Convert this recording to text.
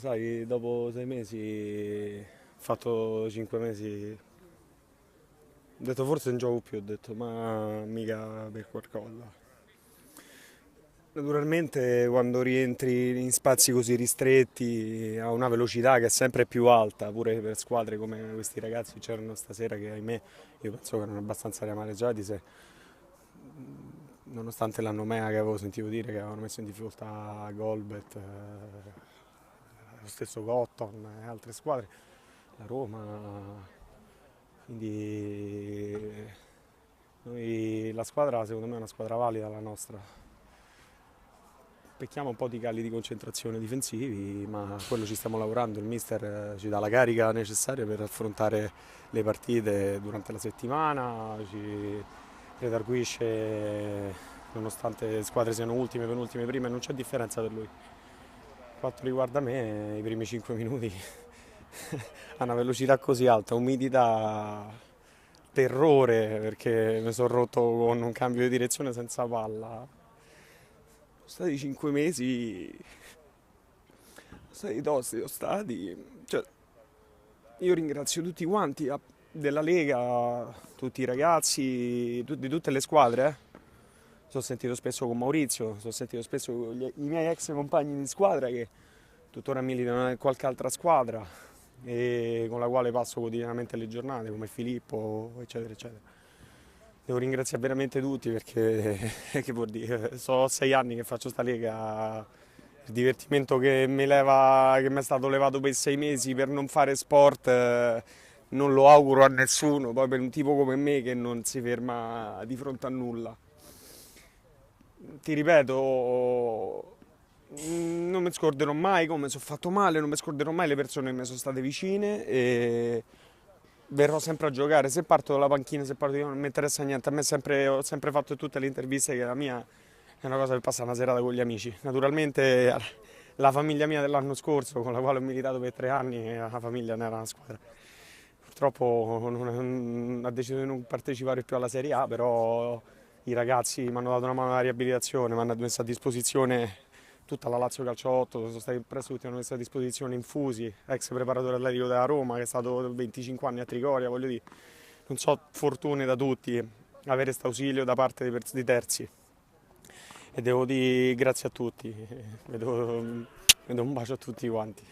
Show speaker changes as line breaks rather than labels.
sai, dopo 6 mesi, ho fatto 5 mesi, ho detto forse non gioco più, ho detto ma mica per qualcosa. Naturalmente quando rientri in spazi così ristretti a una velocità che è sempre più alta, pure per squadre come questi ragazzi che c'erano stasera che ahimè io penso che erano abbastanza riamareggiati se, nonostante la nomea che avevo sentito dire che avevano messo in difficoltà Golbet, lo stesso Cotton e altre squadre, la Roma, quindi la squadra secondo me è una squadra valida la nostra. Pecchiamo un po' di cali di concentrazione difensivi, ma quello ci stiamo lavorando. Il mister ci dà la carica necessaria per affrontare le partite durante la settimana, ci redarguisce nonostante le squadre siano ultime, penultime, prime, non c'è differenza per lui. Per quanto riguarda me, i primi 5 minuti a una velocità così alta, umidità, terrore perché mi sono rotto con un cambio di direzione senza palla. Sono stati 5 mesi, sono stati tosti, sono stati. Cioè, io ringrazio tutti quanti della Lega, tutti i ragazzi, di tutte le squadre. Sono sentito spesso con Maurizio, sono sentito spesso con i miei ex compagni di squadra che tuttora militano in qualche altra squadra e con la quale passo quotidianamente le giornate, come Filippo, eccetera, eccetera. Devo ringraziare veramente tutti perché, che vuol dire, so 6 anni che faccio sta lega, il divertimento che mi è stato levato per 6 mesi per non fare sport, non lo auguro a nessuno, poi per un tipo come me che non si ferma di fronte a nulla. Ti ripeto, non mi scorderò mai come sono fatto male, non mi scorderò mai le persone che mi sono state vicine e verrò sempre a giocare. Se parto dalla panchina, se parto di non mi interessa niente. A me ho sempre fatto tutte le interviste che la mia è una cosa per passare una serata con gli amici. Naturalmente la famiglia mia dell'anno scorso, con la quale ho militato per 3 anni, la famiglia non era una squadra. Purtroppo ha deciso di non partecipare più alla Serie A, però i ragazzi mi hanno dato una mano alla riabilitazione, mi hanno messo a disposizione tutta la Lazio Calciotto, sono stati presso tutti, hanno messo a disposizione Infusi, ex preparatore atletico della Roma, che è stato 25 anni a Trigoria, voglio dire, non so fortune da tutti avere questo ausilio da parte di terzi e devo dire grazie a tutti, vi do un bacio a tutti quanti.